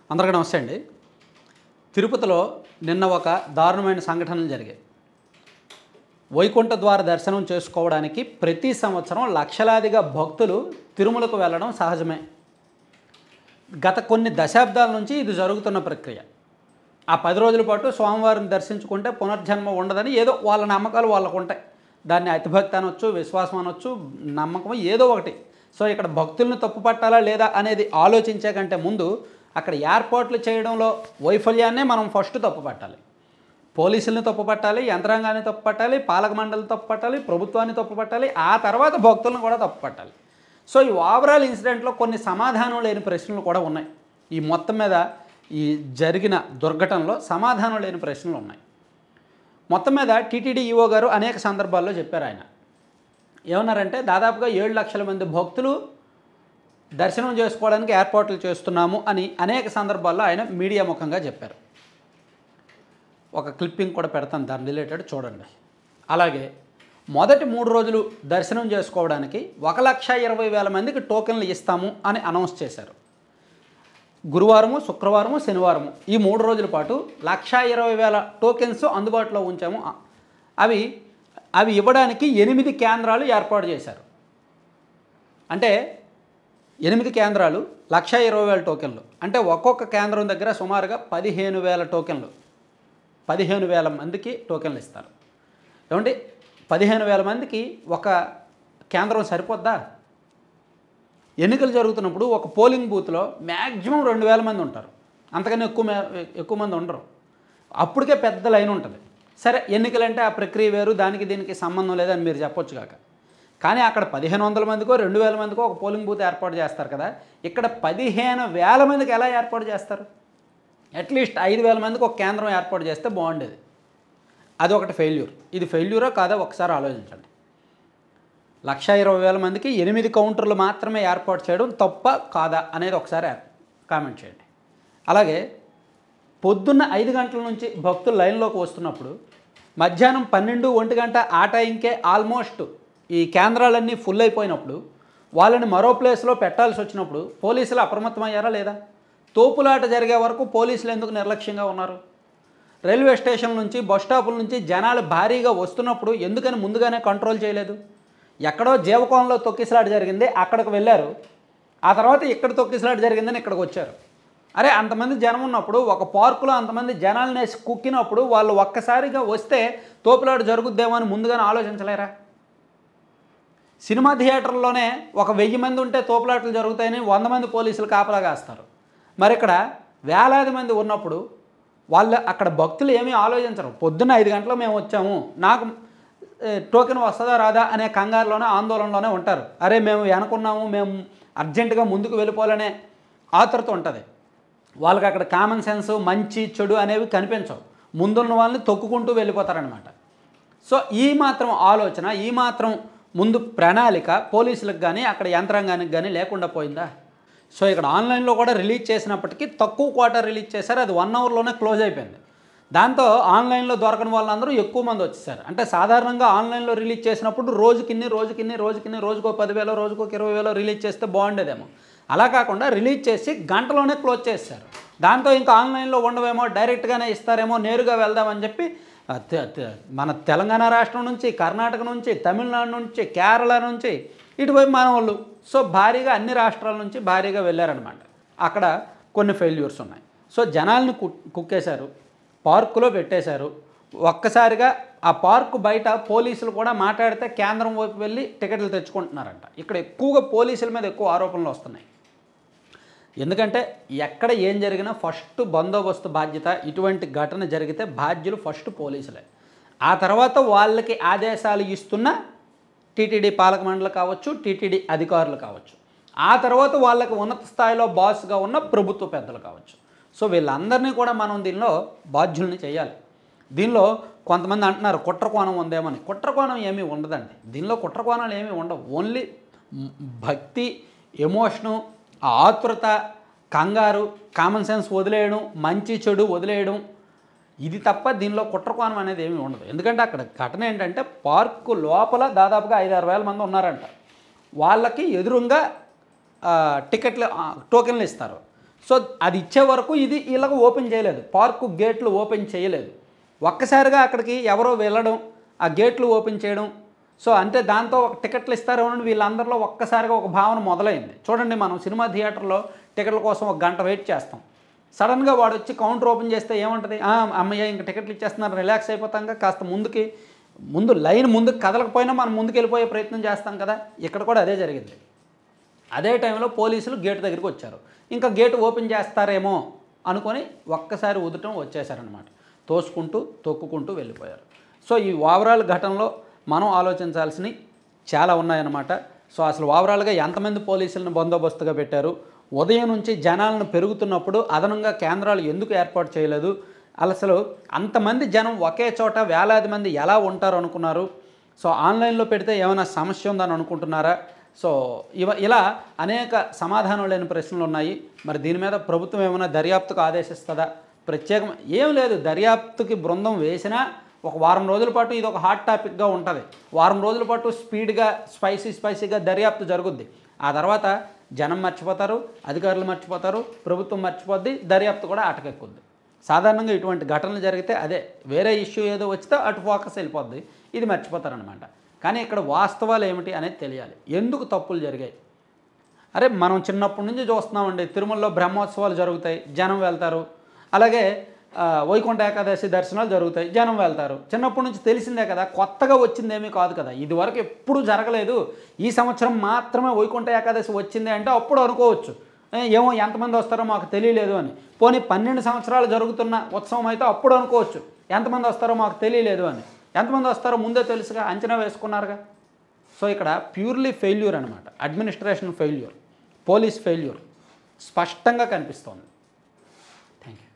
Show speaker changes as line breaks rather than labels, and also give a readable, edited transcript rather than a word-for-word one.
అందరికీ నమస్తే అండి. తిరుపతిలో నిన్న ఒక దారుణమైన సంఘటనలు జరిగాయి. వైకుంఠ ద్వార దర్శనం చేసుకోవడానికి ప్రతి సంవత్సరం లక్షలాదిగా భక్తులు తిరుమలకు వెళ్ళడం సహజమే. గత కొన్ని దశాబ్దాల నుంచి ఇది జరుగుతున్న ప్రక్రియ. ఆ 10 రోజుల పాటు స్వామివారిని దర్శించుకుంటే పునర్జన్మ ఉండదని ఏదో వాళ్ళ నమ్మకాలు వాళ్ళకు ఉంటాయి. దాన్ని అతిభక్తి అనొచ్చు, విశ్వాసం అనొచ్చు, నమ్మకం ఏదో ఒకటి. సో ఇక్కడ భక్తులను తప్పుపట్టాలా లేదా అనేది ఆలోచించే కంటే ముందు అక్కడ ఏర్పాట్లు చేయడంలో వైఫల్యాన్నే మనం ఫస్ట్ తప్పుపట్టాలి. పోలీసులను తప్పుపట్టాలి, యంత్రాంగాన్ని తప్పుపట్టాలి, పాలక మండలిని తప్పుపట్టాలి, ప్రభుత్వాన్ని తప్పుపట్టాలి, ఆ తర్వాత భక్తులను కూడా తప్పుపట్టాలి. సో ఈ ఓవరాల్ ఇన్సిడెంట్లో కొన్ని సమాధానం లేని ప్రశ్నలు కూడా ఉన్నాయి. ఈ మొత్తం మీద ఈ జరిగిన దుర్ఘటనలో సమాధానం లేని ప్రశ్నలు ఉన్నాయి. మొత్తం మీద టీటీడీ ఈవో గారు అనేక సందర్భాల్లో చెప్పారు. ఆయన ఏమన్నారంటే దాదాపుగా 7 లక్షల మంది భక్తులు దర్శనం చేసుకోవడానికి ఏర్పాట్లు చేస్తున్నాము అని అనేక సందర్భాల్లో ఆయన మీడియా ముఖంగా చెప్పారు. ఒక క్లిప్పింగ్ కూడా పెడతాను, దాని రిలేటెడ్ చూడండి. అలాగే మొదటి 3 రోజులు దర్శనం చేసుకోవడానికి 1,20,000 మందికి టోకెన్లు ఇస్తాము అని అనౌన్స్ చేశారు. గురువారము, శుక్రవారము, శనివారము ఈ 3 రోజుల పాటు 1,20,000 టోకెన్స్ అందుబాటులో ఉంచాము. అవి ఇవ్వడానికి 8 కేంద్రాలు ఏర్పాటు చేశారు. అంటే 8 కేంద్రాలు 1,20,000 టోకెన్లు అంటే ఒక్కొక్క కేంద్రం దగ్గర సుమారుగా 15,000 టోకెన్లు, 15,000 మందికి టోకెన్లు ఇస్తారు. ఏమంటే 15,000 మందికి ఒక కేంద్రం సరిపోద్దా? ఎన్నికలు జరుగుతున్నప్పుడు ఒక పోలింగ్ బూత్లో మ్యాక్సిమం 2,000 మంది ఉంటారు, అంతకన్నా ఎక్కువ మంది ఉండరు. అప్పటికే పెద్ద లైన్ ఉంటుంది. సరే, ఎన్నికలంటే ఆ ప్రక్రియ వేరు, దానికి దీనికి సంబంధం లేదని మీరు చెప్పొచ్చు కాక. కానీ అక్కడ 1,500 మందికో 2,000 మందికో ఒక పోలింగ్ బూత్ ఏర్పాటు చేస్తారు కదా. ఇక్కడ 15,000 మందికి ఎలా ఏర్పాటు చేస్తారు? అట్లీస్ట్ 5,000 మందికి ఒక కేంద్రం ఏర్పాటు చేస్తే బాగుండేది. అదొకటి ఫెయిల్యూర్. ఇది ఫెయిల్యూరా కాదా ఒకసారి ఆలోచించండి. 1,20,000 మందికి 8 కౌంటర్లు మాత్రమే ఏర్పాటు చేయడం తప్ప కాదా అనేది ఒకసారి కామెంట్ చేయండి. అలాగే పొద్దున్న 5 గంటల నుంచి భక్తులు లైన్లోకి వస్తున్నప్పుడు మధ్యాహ్నం 12, 1 గంట ఆ టైంకే ఆల్మోస్ట్ ఈ కేంద్రాలన్నీ ఫుల్ అయిపోయినప్పుడు వాళ్ళని మరో ప్లేస్లో పెట్టాల్సి వచ్చినప్పుడు పోలీసులు అప్రమత్తమయ్యారా లేదా? తోపులాట జరిగే వరకు పోలీసులు ఎందుకు నిర్లక్ష్యంగా ఉన్నారు? రైల్వే స్టేషన్ నుంచి, బస్ స్టాపుల నుంచి జనాలు భారీగా వస్తున్నప్పుడు ఎందుకని ముందుగానే కంట్రోల్ చేయలేదు? ఎక్కడో జీవకోణంలో తొక్కిసలాట జరిగింది, అక్కడికి వెళ్ళారు. ఆ తర్వాత ఇక్కడ తొక్కిసలాట జరిగిందని ఇక్కడికి వచ్చారు. అరే, అంతమంది జనం ఉన్నప్పుడు ఒక పార్కులో అంతమంది జనాలను వేసి కుక్కినప్పుడు వాళ్ళు ఒక్కసారిగా వస్తే తోపులాట జరుగుద్దేమో అని ముందుగానే ఆలోచించలేరా? సినిమా థియేటర్లోనే ఒక 1000 మంది ఉంటే తోపులాటలు జరుగుతాయని 100 మంది పోలీసులు కాపలా కాస్తారు. మరి ఇక్కడ వేలాది మంది ఉన్నప్పుడు వాళ్ళు అక్కడ భక్తులు ఏమీ ఆలోచించరు. పొద్దున్న 5 గంటలకు మేము వచ్చాము, నాకు టోకెన్ వస్తుందా రాదా అనే కంగారులోనే ఆందోళనలోనే ఉంటారు. అరే, మేము వెనుకున్నాము, మేము అర్జెంటుగా ముందుకు వెళ్ళిపోవాలనే ఆతృత ఉంటుంది వాళ్ళకి. అక్కడ కామన్ సెన్స్, మంచి చెడు అనేవి కనిపించవు. ముందున్న వాళ్ళని తొక్కుకుంటూ వెళ్ళిపోతారనమాట. సో ఈ మాత్రం ఆలోచన, ఈ మాత్రం ముందు ప్రణాళిక పోలీసులకు కానీ అక్కడ యంత్రాంగానికి కానీ లేకుండా పోయిందా? సో ఇక్కడ ఆన్లైన్లో కూడా రిలీజ్ చేసినప్పటికీ తక్కువ క్వార్టర్ రిలీజ్ చేశారు. అది 1 అవర్లోనే క్లోజ్ అయిపోయింది. దాంతో ఆన్లైన్లో దొరకని వాళ్ళందరూ ఎక్కువ మంది వచ్చేసారు. అంటే సాధారణంగా ఆన్లైన్లో రిలీజ్ చేసినప్పుడు రోజుకో 10,000, రోజుకో 20,000 రిలీజ్ చేస్తే బాగుండేదేమో. అలా కాకుండా రిలీజ్ చేసి గంటలోనే క్లోజ్ చేశారు. దాంతో ఇంకా ఆన్లైన్లో ఉండవేమో, డైరెక్ట్గానే ఇస్తారేమో, నేరుగా వెళ్దామని చెప్పి మన తెలంగాణ రాష్ట్రం నుంచి, కర్ణాటక నుంచి, తమిళనాడు నుంచి, కేరళ నుంచి ఇటువైపు మన వాళ్ళు సో భారీగా అన్ని రాష్ట్రాల నుంచి భారీగా వెళ్ళారనమాట. అక్కడ కొన్ని ఫెయిల్యూర్స్ ఉన్నాయి. సో జనాల్ని కుక్కేశారు, పార్కులో పెట్టేశారు. ఒక్కసారిగా ఆ పార్కు బయట పోలీసులు కూడా మాట్లాడితే కేంద్రం వైపు వెళ్ళి టికెట్లు తెచ్చుకుంటున్నారంట. ఇక్కడ ఎక్కువగా పోలీసుల మీద ఎక్కువ ఆరోపణలు వస్తున్నాయి. ఎందుకంటే ఎక్కడ ఏం జరిగినా ఫస్ట్ బందోబస్తు బాధ్యత. ఇటువంటి ఘటన జరిగితే బాధ్యులు ఫస్ట్ పోలీసులే. ఆ తర్వాత వాళ్ళకి ఆదేశాలు ఇస్తున్న టీటీడీ పాలక మండలి కావచ్చు, టీటీడీ అధికారులు కావచ్చు, ఆ తర్వాత వాళ్ళకి ఉన్నత స్థాయిలో బాస్గా ఉన్న ప్రభుత్వ పెద్దలు కావచ్చు. సో వీళ్ళందరినీ కూడా మనం దీనిలో బాధ్యుల్ని చేయాలి. దీనిలో కొంతమంది అంటున్నారు కుట్రకోణం ఉందేమని. కుట్రకోణం ఏమీ ఉండదండి. దీనిలో కుట్రకోణాలు ఏమీ ఉండవు. ఓన్లీ భక్తి, ఎమోషను, ఆతృత, కంగారు, కామన్ సెన్స్ వదిలేయడం, మంచి చెడు వదిలేయడం, ఇది తప్ప దీనిలో కుట్రకోణం అనేది ఏమీ ఉండదు. ఎందుకంటే అక్కడ ఘటన ఏంటంటే పార్కు లోపల దాదాపుగా 5-6 వేల మంది ఉన్నారంట. వాళ్ళకి ఎదురుగా టికెట్లు, టోకెన్లు ఇస్తారు. సో అది ఇచ్చే వరకు ఇది ఇలాగ ఓపెన్ చేయలేదు, పార్కు గేట్లు ఓపెన్ చేయలేదు. ఒక్కసారిగా అక్కడికి ఎవరో వెళ్ళడం, ఆ గేట్లు ఓపెన్ చేయడం, సో అంటే దాంతో ఒక టికెట్లు ఇస్తారేమో వీళ్ళందరిలో ఒక్కసారిగా ఒక భావన మొదలైంది. చూడండి, మనం సినిమా థియేటర్లో టికెట్ల కోసం ఒక గంట వెయిట్ చేస్తాం. సడన్గా వాడు వచ్చి కౌంటర్ ఓపెన్ చేస్తే ఏముంటుంది, అమ్మయ్య ఇంక టికెట్లు ఇచ్చేస్తున్నారు, రిలాక్స్ అయిపోతాం. కాస్త ముందు లైన్ ముందుకు కదలకపోయినా మనం ముందుకు వెళ్ళిపోయే ప్రయత్నం చేస్తాం కదా. ఇక్కడ కూడా అదే జరిగింది. అదే టైంలో పోలీసులు గేటు దగ్గరికి వచ్చారు. ఇంకా గేటు ఓపెన్ చేస్తారేమో అనుకొని ఒక్కసారి ఉదటం వచ్చేసారనమాట. తోసుకుంటూ తొక్కుకుంటూ వెళ్ళిపోయారు. సో ఈ ఓవరాల్ ఘటనలో మనం ఆలోచించాల్సినవి చాలా ఉన్నాయన్నమాట. సో అసలు ఓవరాల్గా ఎంతమంది పోలీసులను బందోబస్తుగా పెట్టారు, ఉదయం నుంచి జనాలను పెరుగుతున్నప్పుడు అదనంగా కేంద్రాలు ఎందుకు ఏర్పాటు చేయలేదు, అసలు అంతమంది జనం ఒకే చోట వేలాది మంది ఎలా ఉంటారు అనుకున్నారు, సో ఆన్లైన్లో పెడితే ఏమైనా సమస్య ఉందని అనుకుంటున్నారా, సో ఇలా అనేక సమాధానం లేని ప్రశ్నలు ఉన్నాయి. మరి దీని మీద ప్రభుత్వం ఏమైనా దర్యాప్తుకు ఆదేశిస్తుందా? ప్రత్యేకం ఏం లేదు, దర్యాప్తుకి బృందం వేసినా ఒక వారం రోజుల పాటు ఇది ఒక హాట్ టాపిక్గా ఉంటుంది. వారం రోజుల పాటు స్పీడ్గా స్పైసీగా దర్యాప్తు జరుగుద్ది. ఆ తర్వాత జనం మర్చిపోతారు, అధికారులు మర్చిపోతారు, ప్రభుత్వం మర్చిపోద్ది, దర్యాప్తు కూడా అటకెక్కుద్ది. సాధారణంగా ఇటువంటి ఘటనలు జరిగితే అదే వేరే ఇష్యూ ఏదో వచ్చితే అటు ఫోకస్ వెళ్ళిపోద్ది, ఇది మర్చిపోతారనమాట. కానీ ఇక్కడ వాస్తవాలు ఏమిటి అనేది తెలియాలి. ఎందుకు తప్పులు జరిగాయి? అరే మనం చిన్నప్పటి నుంచి చూస్తున్నామండి, తిరుమలలో బ్రహ్మోత్సవాలు జరుగుతాయి, జనం వెళ్తారు. అలాగే వైకుంఠ ఏకాదశి దర్శనాలు జరుగుతాయి, జనం వెళ్తారు. చిన్నప్పటి నుంచి తెలిసిందే కదా, కొత్తగా వచ్చిందేమీ కాదు కదా, ఇదివరకు ఎప్పుడు జరగలేదు. ఈ సంవత్సరం మాత్రమే వైకుంఠ ఏకాదశి వచ్చింది అంటే అప్పుడు అనుకోవచ్చు, ఏమో ఎంతమంది వస్తారో మాకు తెలియలేదు అని. పోనీ 12 సంవత్సరాలు జరుగుతున్న ఉత్సవం అయితే అప్పుడు అనుకోవచ్చు, ఎంతమంది వస్తారో మాకు తెలియలేదు అని. ఎంతమంది వస్తారో ముందే తెలుసుగా, అంచనా వేసుకున్నారుగా. సో ఇక్కడ ప్యూర్లీ ఫెయిల్యూర్ అనమాట, అడ్మినిస్ట్రేషన్ ఫెయిల్యూర్, పోలీస్ ఫెయిల్యూర్ స్పష్టంగా కనిపిస్తోంది. Thank you.